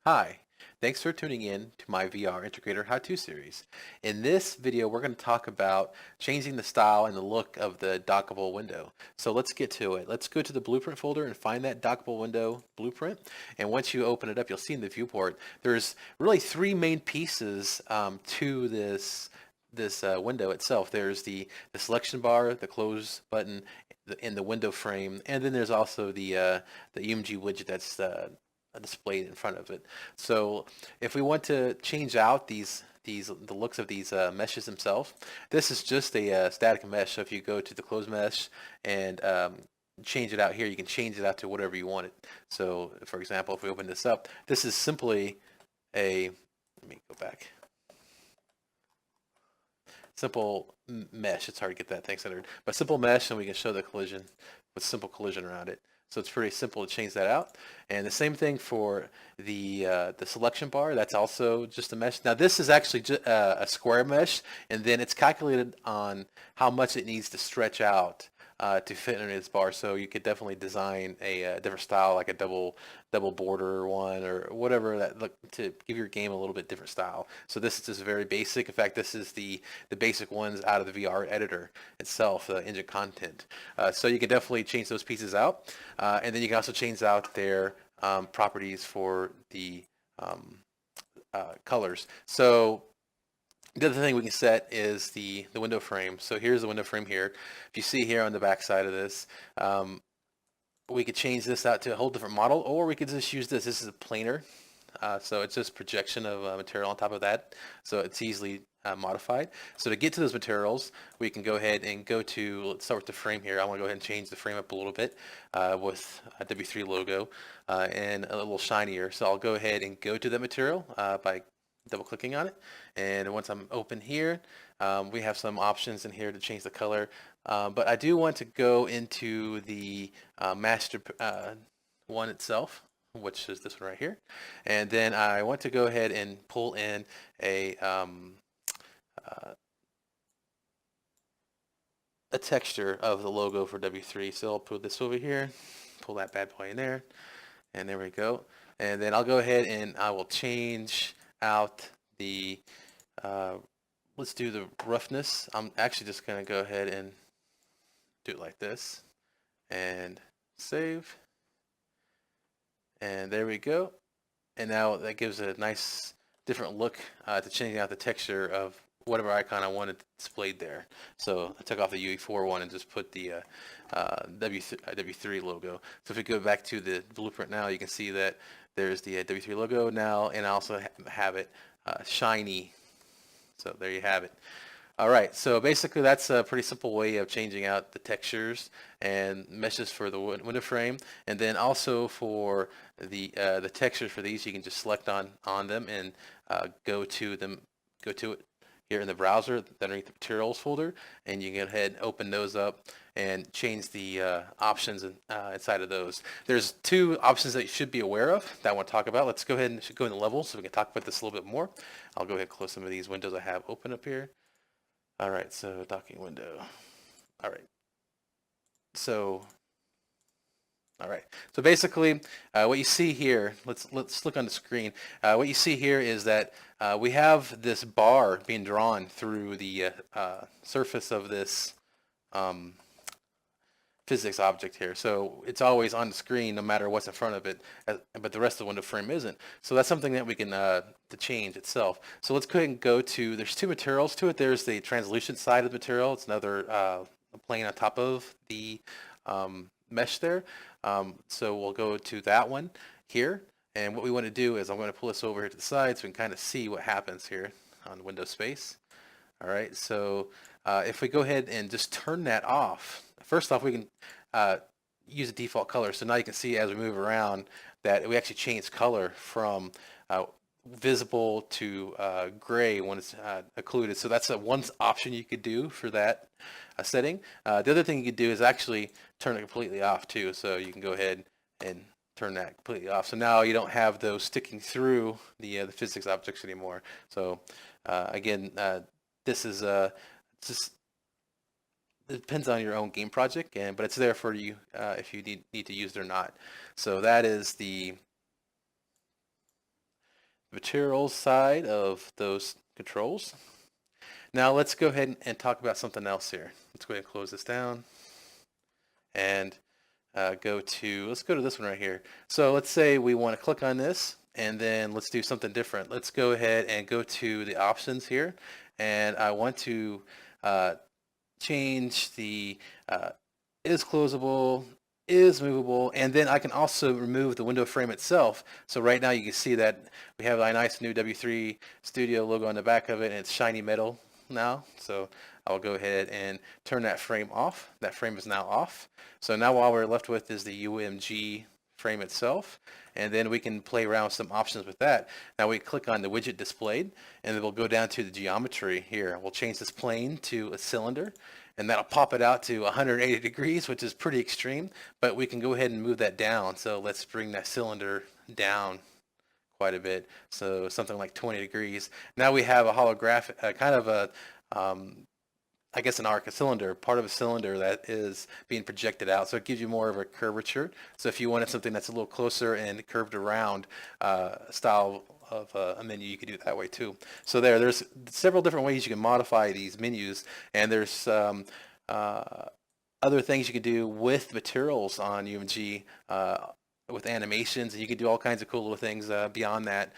Hi, thanks for tuning in to my VR Integrator How-To series. In this video, we're going to talk about changing the style and the look of the dockable window. So let's get to it. Let's go to the blueprint folder and find that dockable window blueprint. And once you open it up, you'll see in the viewport, there's really three main pieces to this window itself. There's the selection bar, the close button, in the window frame, and then there's also the UMG widget that's displayed in front of it. So if we want to change out the looks of these meshes themselves, this is just a static mesh. So if you go to the close mesh and change it out here, you can change it out to whatever you want it. So for example, if we open this up, this is simply a, let me go back, simple mesh. It's hard to get that thing centered, but simple mesh, and we can show the collision with simple collision around it. So it's pretty simple to change that out. And the same thing for the selection bar. That's also just a mesh. Now this is actually a square mesh, and then it's calculated on how much it needs to stretch out to fit under this bar. So you could definitely design a different style, like a double border one or whatever that look to give your game a little bit different style. So this is just very basic. In fact, this is the basic ones out of the VR editor itself, the engine content. So you can definitely change those pieces out, and then you can also change out their properties for the colors. So the other thing we can set is the window frame. So here's the window frame here. If you see here on the back side of this, we could change this out to a whole different model, or we could just use this. This is a planer, so it's just projection of material on top of that. So it's easily modified. So to get to those materials, we can go ahead and go to, let's start with the frame here. I want to go ahead and change the frame up a little bit with a W3 logo and a little shinier. So I'll go ahead and go to the material by double clicking on it. And once I'm open here, we have some options in here to change the color. But I do want to go into the master one itself, which is this one right here. And then I want to go ahead and pull in a texture of the logo for W3. So I'll put this over here, pull that bad boy in there, and there we go. And then I'll go ahead and I will change out the, let's do the roughness. I'm actually just going to go ahead and do it like this and save. And there we go. And now that gives it a nice different look to changing out the texture of whatever icon I wanted displayed there. So I took off the UE4 one and just put the W3 logo. So if we go back to the blueprint now, you can see that there's the W3 logo now, and I also have it shiny. So there you have it. All right, so basically that's a pretty simple way of changing out the textures and meshes for the window frame, and then also for the textures for these, you can just select on them and go to it here in the browser underneath the materials folder, and you can go ahead and open those up and change the options inside of those. There's two options that you should be aware of that I want to talk about. Let's go ahead and go into levels so we can talk about this a little bit more. I'll go ahead and close some of these windows I have open up here. All right, so docking window. All right. So, all right. So basically, what you see here, let's look on the screen. What you see here is that we have this bar being drawn through the surface of this physics object here. So it's always on the screen no matter what's in front of it, but the rest of the window frame isn't. So that's something that we can to change itself. So let's go ahead and go to, there's two materials to it. There's the translucent side of the material. It's another plane on top of the mesh there. So we'll go to that one here. And what we want to do is I'm going to pull this over here to the side so we can kind of see what happens here on window space. All right, so if we go ahead and just turn that off, first off, we can use a default color. So now you can see as we move around that we actually change color from visible to gray when it's occluded. So that's one option you could do for that setting. The other thing you could do is actually turn it completely off too. So you can go ahead and turn that completely off. So now you don't have those sticking through the physics objects anymore. So again, this is just, it depends on your own game project, but it's there for you if you need to use it or not. So that is the materials side of those controls. Now let's go ahead and talk about something else here. Let's go ahead and close this down and let's go to this one right here. So let's say we want to click on this, and then let's do something different. Let's go ahead and go to the options here, and I want to change the is closable, is movable, and then I can also remove the window frame itself. So right now you can see that we have a nice new W3 Studio logo on the back of it, and it's shiny metal now. So I'll go ahead and turn that frame off. That frame is now off. So now all we're left with is the UMG frame itself, and then we can play around with some options with that. Now we click on the widget displayed, and then we'll go down to the geometry here. We'll change this plane to a cylinder, and that'll pop it out to 180 degrees, which is pretty extreme, but we can go ahead and move that down. So let's bring that cylinder down quite a bit, so something like 20 degrees. Now we have a holographic, kind of a, I guess an arc, a cylinder, part of a cylinder that is being projected out. So it gives you more of a curvature. So if you wanted something that's a little closer and curved around style of a menu, you could do it that way too. So there's several different ways you can modify these menus, and there's other things you could do with materials on UMG, with animations, and you can do all kinds of cool little things beyond that.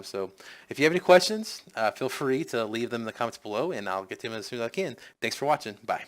So if you have any questions, feel free to leave them in the comments below, and I'll get to them as soon as I can. Thanks for watching. Bye.